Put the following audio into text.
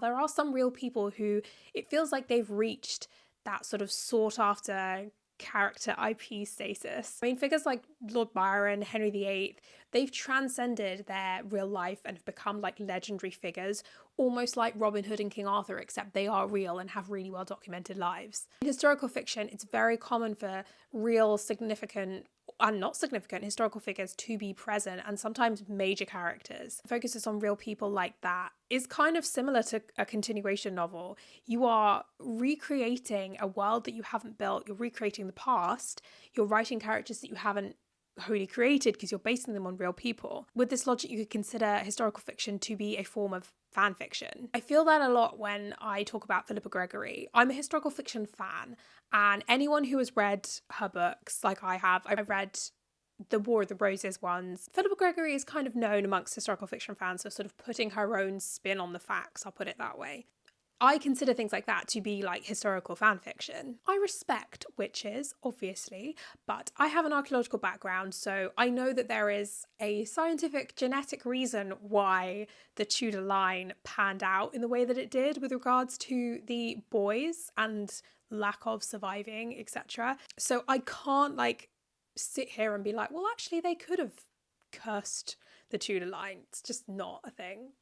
There are some real people who it feels like they've reached that sort of sought after character IP status. I mean, figures like Lord Byron, Henry VIII, they've transcended their real life and have become like legendary figures, almost like Robin Hood and King Arthur, except they are real and have really well documented lives. In historical fiction, it's very common for real, significant and not significant historical figures to be present, and sometimes major characters. Focuses on real people like that is kind of similar to a continuation novel. You are recreating a world that you haven't built, you're recreating the past, you're writing characters that you haven't wholly created because you're basing them on real people. With this logic, you could consider historical fiction to be a form of fan fiction. I feel that a lot when I talk about Philippa Gregory. I'm a historical fiction fan, and anyone who has read her books, like I have, I've read the War of the Roses ones. Philippa Gregory is kind of known amongst historical fiction fans for sort of putting her own spin on the facts, I'll put it that way. I consider things like that to be like historical fan fiction. I respect witches, obviously, but I have an archaeological background, so I know that there is a scientific genetic reason why the Tudor line panned out in the way that it did with regards to the boys and lack of surviving, etc. So I can't like sit here and be like, well, actually they could have cursed the Tudor line. It's just not a thing.